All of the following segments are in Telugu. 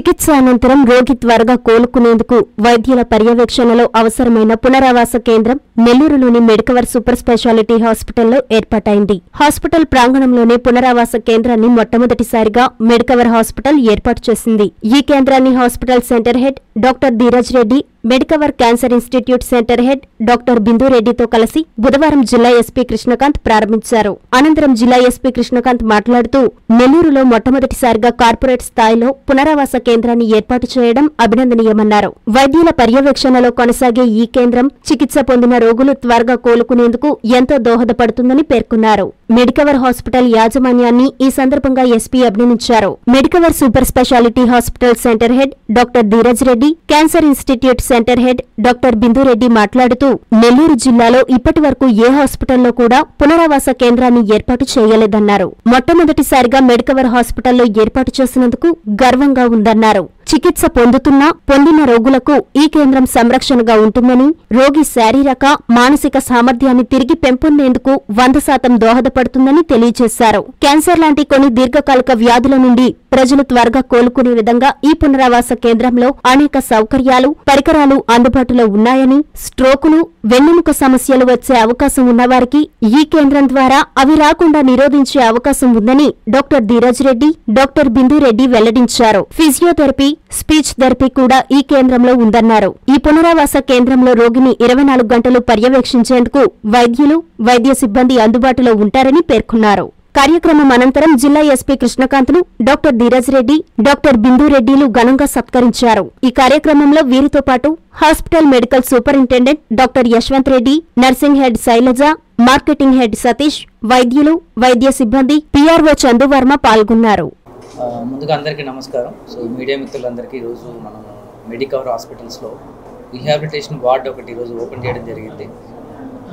చికిత్స అనంతరం రోగి త్వరగా కోలుకునేందుకు వైద్యుల పర్యవేక్షణలో అవసరమైన పునరావాస కేంద్రం నెల్లూరులోని మెడికవర్ సూపర్ స్పెషాలిటీ హాస్పిటల్లో ఏర్పాటైంది. హాస్పిటల్ ప్రాంగణంలోనే పునరావాస కేంద్రాన్ని మొట్టమొదటిసారిగా మెడికవర్ హాస్పిటల్ ఏర్పాటు చేసింది. ఈ కేంద్రాన్ని hospital centre head doctor Dheeraj Reddy, Medicover cancer institute centre head doctor Bindu రెడ్డితో కలిసి బుధవారం జిల్లా ఎస్పీ కృష్ణకాంత్ ప్రారంభించారు. అనంతరం జిల్లా ఎస్పీ కృష్ణకాంత్ మాట్లాడుతూ నెల్లూరులో మొట్టమొదటిసారిగా కార్పొరేట్ స్థాయిలో పునరావాస కేంద్రాన్ని ఏర్పాటు చేయడం అభినందనీయమన్నారు. వైద్యుల పర్యవేక్షణలో కొనసాగే ఈ కేంద్రం చికిత్స పొందిన రోగులు త్వరగా కోలుకునేందుకు ఎంతో దోహదపడుతుందని పేర్కొన్నారు. మెడికవర్ హాస్పిటల్ యాజమాన్యాన్ని ఈ సందర్భంగా ఎస్పీ అభినందించారు. Medicover super speciality hospital centre head doctor Dheeraj Reddy, cancer institute centre head doctor Bindu Reddy మాట్లాడుతూ నెల్లూరు జిల్లాలో ఇప్పటి వరకు ఏ హాస్పిటల్లో కూడా పునరావాస కేంద్రాన్ని ఏర్పాటు చేయలేదన్నారు. మొట్టమొదటిసారిగా మెడికవర్ హాస్పిటల్లో ఏర్పాటు చేసినందుకు గర్వంగా ఉందన్నారు. చికిత్స పొందిన రోగులకు ఈ కేంద్రం సంరక్షణగా ఉంటుందని, రోగి శారీరక, మానసిక సామర్థ్యాన్ని తిరిగి పెంపొందేందుకు 100% దోహదపడుతుందని తెలియజేశారు. క్యాన్సర్ లాంటి కొన్ని దీర్ఘకాలిక వ్యాధుల నుండి ప్రజలు త్వరగా కోలుకునే విధంగా ఈ పునరావాస కేంద్రంలో అనేక సౌకర్యాలు, పరికరాలు అందుబాటులో ఉన్నాయని, స్ట్రోకులు, వెన్నెముక సమస్యలు వచ్చే అవకాశం ఉన్నవారికి ఈ కేంద్రం ద్వారా అవి రాకుండా నిరోధించే అవకాశం ఉందని డాక్టర్ ధీరజ్ రెడ్డి, డాక్టర్ బిందు రెడ్డి వెల్లడించారు. ఫిజియోథెరపీ, స్పీచ్ థెరపీ కూడా ఈ కేంద్రంలో ఉందన్నారు. ఈ పునరావాస కేంద్రంలో రోగిని 24 గంటలు పర్యవేక్షించేందుకు వైద్యులు, వైద్య సిబ్బంది అందుబాటులో ఉంటారని పేర్కొన్నారు. కార్యక్రమం అనంతరం జిల్లా ఎస్పీ కృష్ణకాంత్ను డాక్టర్ ధీరజ్ రెడ్డి, డాక్టర్ బిందు రెడ్డిలు ఘనంగా సత్కరించారు. ఈ కార్యక్రమంలో వీరితో పాటు hospital medical superintendent doctor Yashwant Reddy, nursing head Shailaja, marketing head Satish, వైద్యులు, వైద్య సిబ్బంది, పిఆర్ఓ చందువర్మ పాల్గొన్నారు. ముందుగా అందరికీ నమస్కారం. సో మీడియా మిత్రులందరికీ ఈరోజు మనం మెడికవర్ హాస్పిటల్స్లో రీహాబిలిటేషన్ వార్డ్ ఒకటి ఈరోజు ఓపెన్ చేయడం జరిగింది.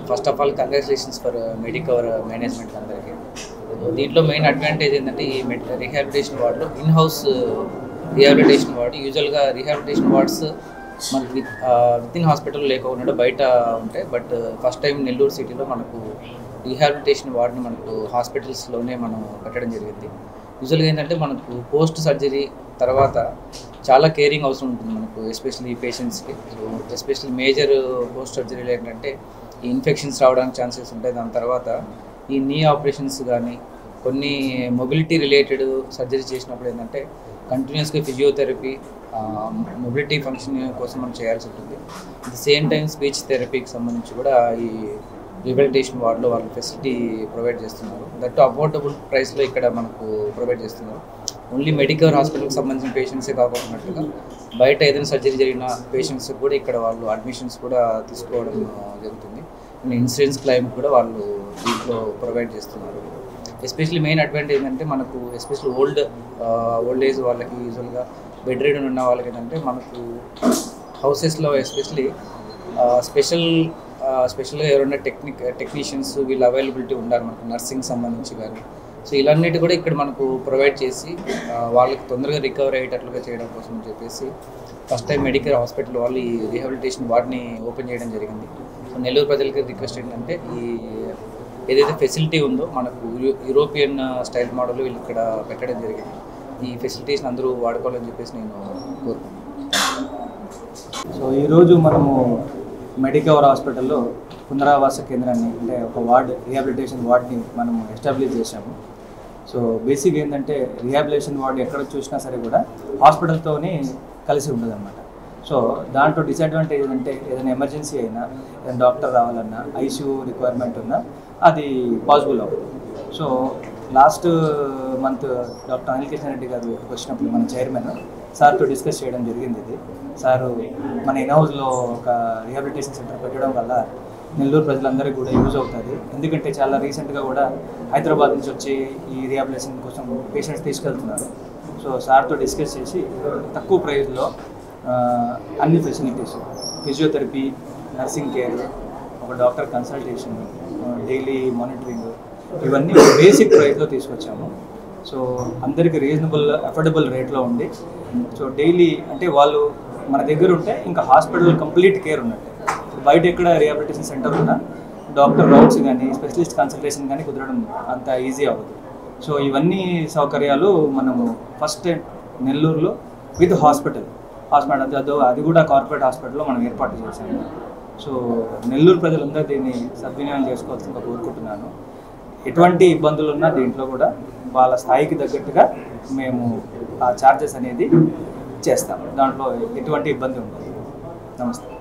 First of all congratulations for Medicover management అందరికీ. దీంట్లో మెయిన్ అడ్వాంటేజ్ ఏంటంటే ఈ రీహాబిలిటేషన్ వార్డులో ఇన్ హౌస్ రీహాబిలిటేషన్ వార్డు. యూజువల్గా రీహాబిలిటేషన్ వార్డ్స్ మనకి విత్ ఇన్ హాస్పిటల్ లేకుండా బయట ఉంటాయి. బట్ ఫస్ట్ టైం నెల్లూరు సిటీలో మనకు రీహాబిలిటేషన్ వార్డుని మనకు హాస్పిటల్స్లోనే మనం పెట్టడం జరిగింది. యూజువల్గా ఏంటంటే మనకు పోస్ట్ సర్జరీ తర్వాత చాలా కేరింగ్ అవసరం ఉంటుంది మనకు, ఎస్పెషల్లీ పేషెంట్స్కి. సో ఎస్పెషల్లీ మేజర్ పోస్ట్ సర్జరీలు ఏంటంటే ఈ ఇన్ఫెక్షన్స్ రావడానికి ఛాన్సెస్ ఉంటాయి. దాని తర్వాత ఈ నీ ఆపరేషన్స్ కానీ కొన్ని మొబిలిటీ రిలేటెడ్ సర్జరీ చేసినప్పుడు ఏంటంటే కంటిన్యూస్గా ఫిజియోథెరపీ, మొబిలిటీ ఫంక్షన్ కోసం మనం చేయాల్సి ఉంటుంది. At the same time speech థెరపీకి సంబంధించి కూడా ఈ రీహాబిలిటేషన్ వార్డులో వాళ్ళు ఫెసిలిటీ ప్రొవైడ్ చేస్తున్నారు. దట్ అఫోర్డబుల్ ప్రైస్లో ఇక్కడ మనకు ప్రొవైడ్ చేస్తున్నారు. ఓన్లీ మెడికవర్ హాస్పిటల్కి సంబంధించిన పేషెంట్సే కాకపోతున్నట్టుగా బయట ఏదైనా సర్జరీ జరిగిన పేషెంట్స్ కూడా ఇక్కడ వాళ్ళు అడ్మిషన్స్ కూడా తీసుకోవడం జరుగుతుంది. ఇన్సూరెన్స్ క్లెయిమ్ కూడా వాళ్ళు దీంట్లో ప్రొవైడ్ చేస్తున్నారు. ఎస్పెషల్లీ మెయిన్ అడ్వాంటేజ్ ఏంటంటే మనకు ఎస్పెషల్లీ ఓల్డ్ ఏజ్ వాళ్ళకి, యూజువల్గా బెడ్ రిడన్ ఉన్న వాళ్ళకి ఏంటంటే మనకు హౌసెస్లో ఎస్పెషల్లీ స్పెషల్గా ఎవరైనా టెక్నీషియన్స్ వీళ్ళు అవైలబిలిటీ ఉండాలి మనకు, నర్సింగ్ సంబంధించి కానీ. సో ఇలాన్నిటి కూడా ఇక్కడ మనకు ప్రొవైడ్ చేసి వాళ్ళకి తొందరగా రికవర్ అయ్యేటట్లుగా చేయడం కోసం చెప్పేసి ఫస్ట్ టైం మెడికల్ హాస్పిటల్ వాళ్ళు ఈ రీహాబిలిటేషన్ వార్డ్ని ఓపెన్ చేయడం జరిగింది. సో నెల్లూరు ప్రజలకి రిక్వెస్ట్ ఏంటంటే ఈ ఏదైతే ఫెసిలిటీ ఉందో మనకు యూరోపియన్ స్టైల్ మోడల్ వీళ్ళు ఇక్కడ పెట్టడం జరిగింది. ఈ ఫెసిలిటీస్ని అందరూ వాడుకోవాలని చెప్పేసి నేను కోరుకుంటున్నాను. సో ఈరోజు మనము మెడికవర్ హాస్పిటల్లో పునరావాస కేంద్రాన్ని, అంటే ఒక వార్డ్, రీహాబిలిటేషన్ వార్డ్ని మనం ఎస్టాబ్లిష్ చేశాము. సో బేసిక్ ఏంటంటే రీహాబిలిటేషన్ వార్డ్ ఎక్కడ చూసినా సరే కూడా హాస్పిటల్తోనే కలిసి ఉండదన్నమాట. సో దాంట్లో డిసడ్వాంటేజ్ ఏంటంటే ఏదైనా ఎమర్జెన్సీ అయినా, ఏదైనా డాక్టర్ రావాలన్నా, ఐసీయూ రిక్వైర్మెంట్ ఉన్నా అది పాసిబుల్ అవ్వదు. So last month doctor Anil Kishan Reddy గారు వచ్చినప్పుడు మన చైర్మన్ సార్తో డిస్కస్ చేయడం జరిగింది. ఇది సారు మన ఇన్హౌస్లో ఒక రీహాబిలిటేషన్ సెంటర్ పెట్టడం వల్ల నెల్లూరు ప్రజలందరికీ కూడా యూజ్ అవుతుంది. ఎందుకంటే చాలా రీసెంట్గా కూడా హైదరాబాద్ నుంచి వచ్చి ఈ రీహాబిలిటేషన్ కోసం పేషెంట్స్ తీసుకెళ్తున్నారు. సో సార్తో డిస్కస్ చేసి తక్కువ ప్రైస్లో అన్ని ఫెసిలిటీస్, ఫిజియోథెరపీ, నర్సింగ్ కేర్, ఒక డాక్టర్ కన్సల్టేషన్, డైలీ మానిటరింగ్, ఇవన్నీ బేసిక్ ప్రైస్లో తీసుకొచ్చాము. సో అందరికీ రీజనబుల్, అఫోర్డబుల్ రేట్లో ఉండి, సో డైలీ అంటే వాళ్ళు మన దగ్గర ఉంటే ఇంకా హాస్పిటల్ కంప్లీట్ కేర్ ఉన్నట్టు. బయట ఎక్కడ రీహాబిలిటేషన్ సెంటర్ ఉన్నా డాక్టర్ రౌండ్స్ కానీ, స్పెషలిస్ట్ కన్సల్టేషన్ కానీ కుదరడం అంత ఈజీ అవ్వదు. సో ఇవన్నీ సౌకర్యాలు మనము ఫస్ట్ టైం నెల్లూరులో విత్ హాస్పిటల్ అది కూడా కార్పొరేట్ హాస్పిటల్లో మనం ఏర్పాటు చేశాము. సో నెల్లూరు ప్రజలందరూ దీన్ని సద్వినియోగం చేసుకోవాల్సిందిగా కోరుకుంటున్నాను. ఎటువంటి ఇబ్బందులు ఉన్నా దీంట్లో కూడా వాళ్ళ స్థాయికి తగ్గట్టుగా మేము ఆ ఛార్జెస్ అనేది చేస్తాం. దాంట్లో ఎటువంటి ఇబ్బంది ఉండదు. నమస్తే.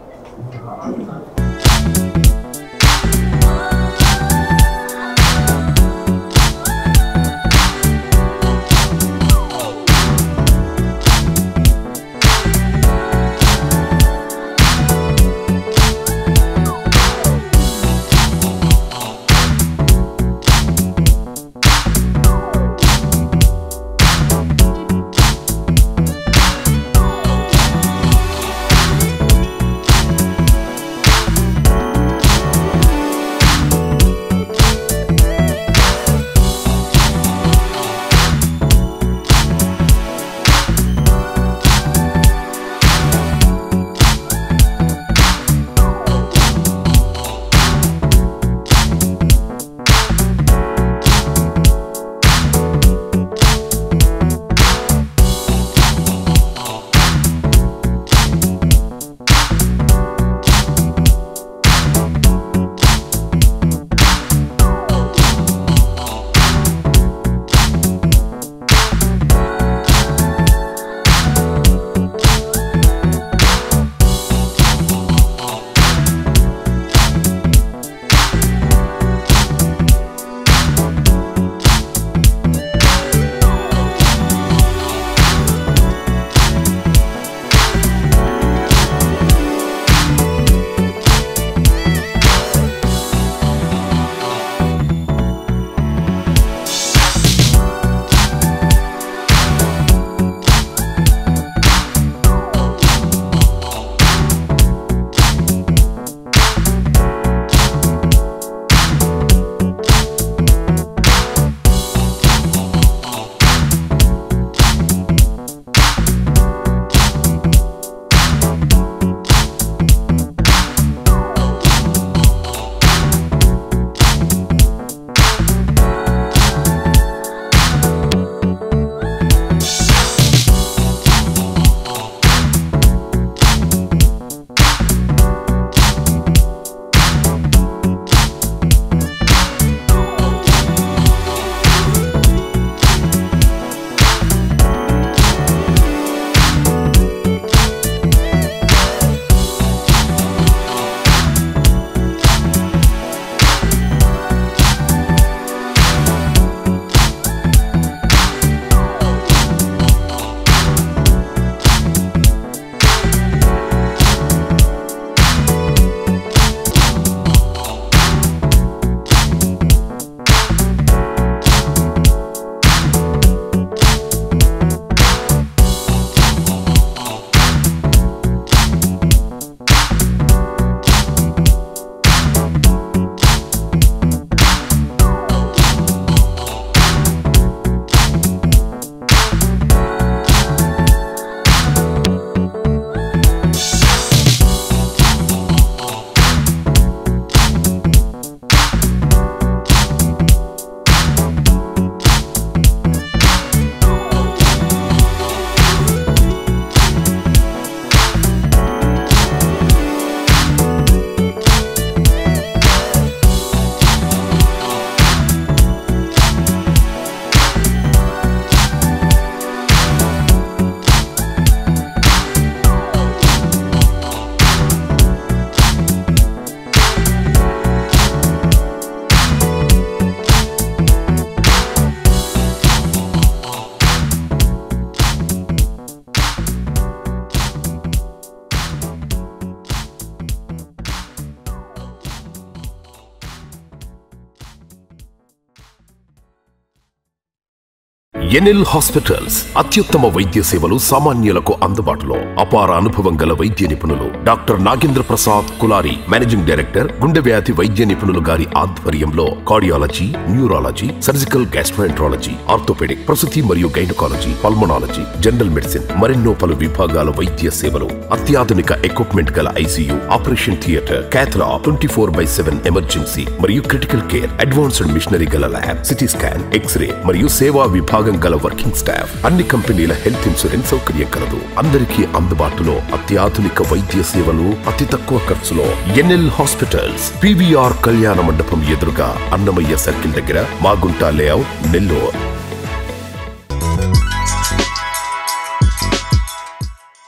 ఎన్ఎల్ హాస్పిటల్స్ అత్యుత్తమ వైద్య సేవలు సామాన్యులకు అందుబాటులో. అపార అనుభవం గల వైద్య నిపుణులు doctor Nagendra Prasad Kulari, managing director, గుండె వ్యాధి వైద్య నిపుణులు గారి ఆధ్వర్యంలో cardiology, neurology, surgical gastroenterology, orthopaedic, ప్రసూతి మరియు గైనకాలజీ, పల్మనాలజీ, జనరల్ మెడిసిన్ మరెన్నో పలు విభాగాల వైద్య సేవలు. అత్యాధునిక ఎక్విప్మెంట్ గల ICU, operation theatre, cath lab, 24/7 emergency మరియు క్రిటికల్ కేర్, అడ్వాన్స్డ్ మిషనరీ గల ల్యాబ్, సిటీ స్కాన్, ఎక్స్రే మరియు సేవా విభాగం అనుభవం గల వర్కింగ్ స్టాఫ్, అన్ని కంపెనీల హెల్త్ ఇన్సూరెన్స్ సౌకర్యం కలదు. అందరికీ అందుబాటులో అత్యాధునిక వైద్య సేవలు అతి తక్కువ ఖర్చులో. ఎన్ఎల్ హాస్పిటల్స్, పివిఆర్ కళ్యాణ మండపం ఎదురుగా, అన్నమయ్య సర్కిల్ దగ్గర, Magunta layout, Nellore.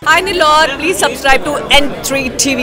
Hi Nilor, please subscribe to N3 TV.